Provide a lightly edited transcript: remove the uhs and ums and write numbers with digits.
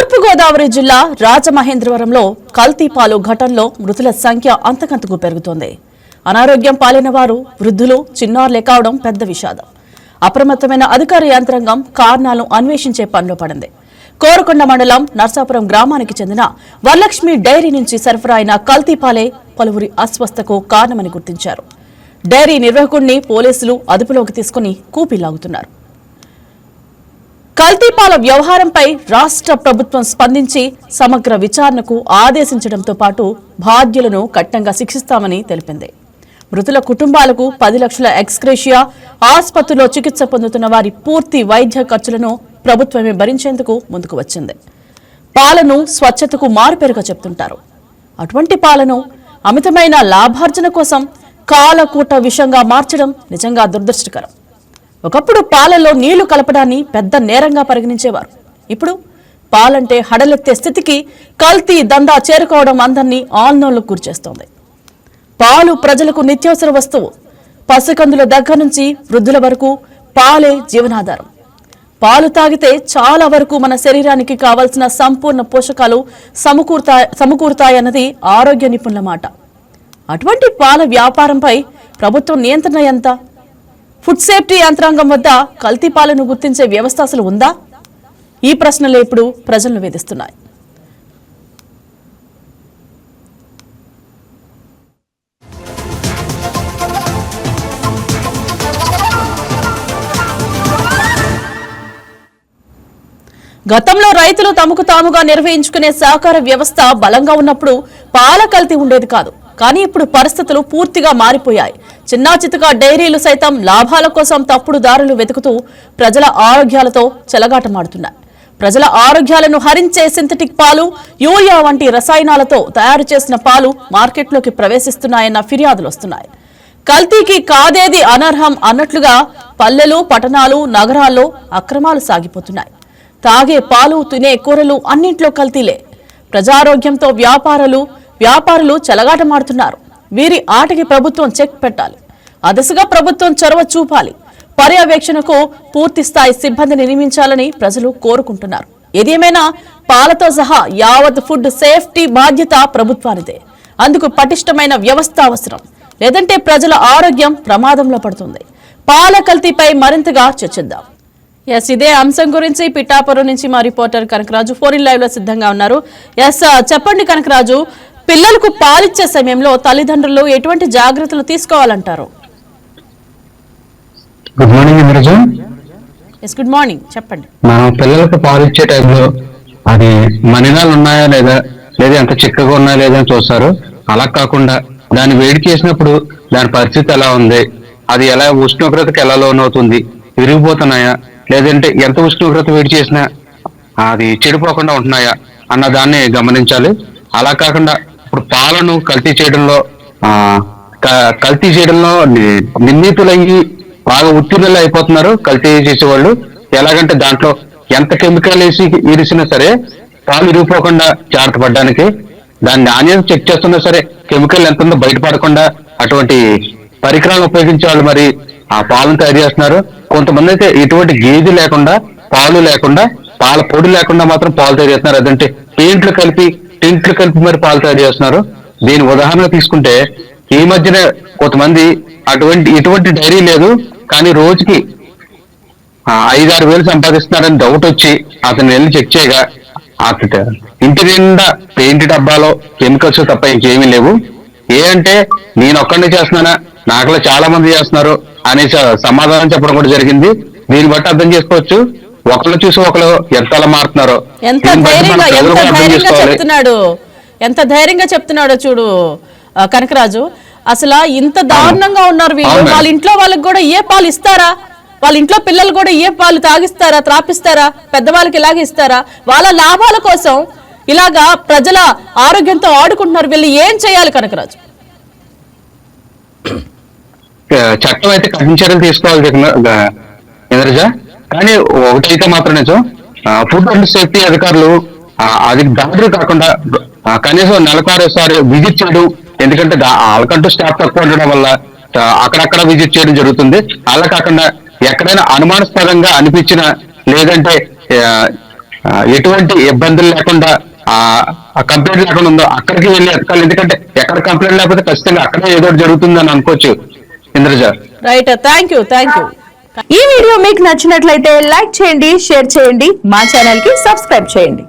తూర్పుగోదావరి జిల్లా రాజమహేంద్రవరంలో కల్తీ పాలు ఘటనలో మృతుల సంఖ్య అంతకంతకు పెరుగుతోంది. అనారోగ్యం పాలైన వారు వృద్ధులు, చిన్నారులే కావడం పెద్ద విషాదం. అప్రమత్తమైన అధికార యంత్రాంగం కారణాలను అన్వేషించే పనిలో పడింది. కోరుకొండ మండలం నర్సాపురం గ్రామానికి చెందిన వరలక్ష్మి డైరీ నుంచి సరఫరా అయిన కల్తీ పాలే పలువురి అస్వస్థకు కారణమని గుర్తించారు. డైరీ నిర్వాహకుడిని పోలీసులు అదుపులోకి తీసుకుని కూపీలాగుతున్నారు. కల్తీపాల వ్యవహారంపై రాష్ట్ర ప్రభుత్వం స్పందించి సమగ్ర విచారణకు ఆదేశించడంతో పాటు బాధ్యులను కఠినంగా శిక్షిస్తామని తెలిపింది. మృతుల కుటుంబాలకు 10 లక్షల ఎక్స్గ్రేషియా, ఆసుపత్రిలో చికిత్స పొందుతున్న వారి పూర్తి వైద్య ఖర్చులను ప్రభుత్వమే భరించేందుకు ముందుకు వచ్చింది. పాలను స్వచ్ఛతకు మారుపేరుగా చెప్తుంటారు. అటువంటి పాలను అమితమైన లాభార్జన కోసం కాలకూట విషంగా మార్చడం నిజంగా దురదృష్టకరం. ఒకప్పుడు పాలలో నీళ్లు కలపడాన్ని పెద్ద నేరంగా పరిగణించేవారు. ఇప్పుడు పాలంటే హడలెత్తే స్థితికి కల్తీ దందా చేరుకోవడం అందరినీ ఆందోళనకు గురిచేస్తోంది. పాలు ప్రజలకు నిత్యావసర వస్తువు. పసికందుల దగ్గర నుంచి వృద్ధుల వరకు పాలే జీవనాధారం. పాలు తాగితే చాలా వరకు మన శరీరానికి కావలసిన సంపూర్ణ పోషకాలు సమకూరుతాయన్నది ఆరోగ్య నిపుణుల మాట. అటువంటి పాల వ్యాపారంపై ప్రభుత్వం నియంత్రణ ఎంత? ఫుడ్ సేఫ్టీ యంత్రాంగం వద్ద కల్తీ పాలను గుర్తించే వ్యవస్థ అసలు ఉందా? ఈ ప్రశ్నలే ఇప్పుడు ప్రజలను వేధిస్తున్నాయి. గతంలో రైతులు తమకు తాముగా నిర్వహించుకునే సహకార వ్యవస్థ బలంగా ఉన్నప్పుడు పాల కల్తీ ఉండేది కాదు. కానీ ఇప్పుడు పరిస్థితులు పూర్తిగా మారిపోయాయి. చిన్నా చితకా డైరీలు సైతం లాభాల కోసం తప్పుడు దారులు వెతుకుతూ ప్రజల ఆరోగ్యాలతో చెలగాటమాడుతున్నాయి. ప్రజల ఆరోగ్యాలను హరించే సింథటిక్ పాలు, యూరియా వంటి రసాయనాలతో తయారు చేసిన పాలు మార్కెట్లోకి ప్రవేశిస్తున్నాయన్న ఫిర్యాదులు వస్తున్నాయి. కల్తీకి కాదేది అనర్హం అన్నట్లుగా పల్లెలు, పట్టణాలు, నగరాల్లో అక్రమాలు సాగిపోతున్నాయి. తాగే పాలు, తినే కూరలు అన్నింట్లో కల్తీలే. ప్రజారోగ్యంతో వ్యాపారులు చెలగాటమాడుతున్నారు. వీరి ఆటకి ప్రభుత్వం చెక్ పెట్టాలి. ఆ దిశగా ప్రభుత్వం చొరవ చూపాలి. పర్యవేక్షణకు పూర్తి స్థాయి సిబ్బందిని నియమించాలని ప్రజలు కోరుకుంటున్నారు. ఏదేమైనా పాలతో సహా యావత్ ఫుడ్ సేఫ్టీ బాధ్యత ప్రభుత్వానిదే. అందుకు పటిష్టమైన వ్యవస్థ అవసరం. లేదంటే ప్రజల ఆరోగ్యం ప్రమాదంలో పడుతుంది. పాల కల్తీపై మరింతగా చర్చిద్దాం. ఇదే అంశం గురించి పిఠాపురం నుంచి మా రిపోర్టర్ కనకరాజు ఫోన్ లైవ్ లో సిద్ధంగా ఉన్నారు. చెప్పండి కనకరాజు, పిల్లలకు పాలిచ్చే సమయంలో తల్లిదండ్రులు ఎటువంటి జాగ్రత్తలు తీసుకోవాలంటారు? Good morning Indraja. Good morning, చెప్పండి. మనం పిల్లలకు పాలిచ్చే టైంలో అది మనినాలు ఉన్నాయా లేదా ఎంత చిక్కగా ఉన్నాయా లేదా అని చూస్తారు. అలా కాకుండా దాన్ని వేడి చేసినప్పుడు దాని పరిస్థితి ఎలా ఉంది, అది ఎలా ఉష్ణోగ్రతకు ఎలా లోనవుతుంది, విరిగిపోతున్నాయా లేదంటే ఎంత ఉష్ణోగ్రత వేడి చేసినా అది చెడిపోకుండా ఉంటున్నాయా అన్న దాన్ని గమనించాలి. అలా కాకుండా ఇప్పుడు పాలను కల్తీ చేయడంలో నిర్ణీతులయ్యి బాగా ఉత్తీర్ణులు అయిపోతున్నారు కల్తీ చేసేవాళ్ళు. ఎలాగంటే దాంట్లో ఎంత కెమికల్ వేసి ఇరిసినా సరే పాలు ఇరిగిపోకుండా జాగ్రత్త పడడానికి దాని నాణ్యత చెక్ చేస్తున్నా సరే కెమికల్ ఎంత ఉందో బయటపడకుండా అటువంటి పరికరాలను ఉపయోగించే వాళ్ళు మరి ఆ పాలను తయారు చేస్తున్నారు. కొంతమంది అయితే ఎటువంటి గేదె లేకుండా, పాలు లేకుండా, పాల పొడి లేకుండా మాత్రం పాలు తయారు చేస్తున్నారు. అదంటే టింట్లు కలిపి మరి పాలు తయారు చేస్తున్నారు. దీని ఉదాహరణ తీసుకుంటే ఈ మధ్యన కొంతమంది ఎటువంటి డైరీ లేదు కానీ రోజుకి 5-6 వేలు సంపాదిస్తున్నారని డౌట్ వచ్చి అతను వెళ్ళి చెక్ చేయగా ఇంటి నిండా పెయింట్ డబ్బాలో కెమికల్స్ తప్ప ఇంకేమీ లేవు. అంటే నేను ఒక్కడిని చేస్తున్నానా, నాకులో చాలా మంది చేస్తున్నారు అనే సమాధానం చెప్పడం కూడా జరిగింది. దీన్ని బట్టి అర్థం చేసుకోవచ్చు ఒకళ్ళు చూసి ఒకళ్ళు ఎంతలా మారుతున్నారో. ఎంత ధైర్యంగా చెప్తున్నాడో చూడు కనకరాజు. అసలు ఇంత దారుణంగా ఉన్నారు వీళ్ళు. వాళ్ళ ఇంట్లో వాళ్ళకి కూడా ఏ పాలు ఇస్తారా? వాళ్ళ ఇంట్లో పిల్లలు కూడా ఏ పాలు తాగిస్తారా, త్రాపిస్తారా? పెద్దవాళ్ళకి ఇలాగే ఇస్తారా? వాళ్ళ లాభాల కోసం ఇలాగా ప్రజల ఆరోగ్యంతో ఆడుకుంటున్నారు. వీళ్ళు ఏం చేయాలి కనకరాజు? చట్టం అయితే కఠిన చర్యలు తీసుకోవాలి ఇంద్రజ. కానీ ఒకటైతే మాత్రం నిజం, ఫుడ్ అండ్ సేఫ్టీ అధికారులు అది దాడులు కాకుండా కనీసం నెలకోసారి విజిట్ చేయడం. ఎందుకంటే వాళ్ళకంటూ స్టాఫ్ తక్కువ ఉండడం వల్ల అక్కడక్కడ విజిట్ చేయడం జరుగుతుంది. అలా కాకుండా ఎక్కడైనా అనుమానాస్పదంగా అనిపించిన లేదంటే ఎటువంటి ఇబ్బందులు లేకుండా ఆ కంప్లైంట్ లేకుండా ఉందో అక్కడికి వెళ్ళి ఎత్తుకోవాలి. ఎందుకంటే ఎక్కడ కంప్లైంట్ లేకపోతే ఖచ్చితంగా అక్కడే ఏదో ఒకటి జరుగుతుందని అనుకోవచ్చు. Indraja, right, thank you. ఈ వీడియో మీకు నచ్చినట్లయితే లైక్ చేయండి, షేర్ చేయండి, మా ఛానల్ కి సబ్స్క్రైబ్ చేయండి.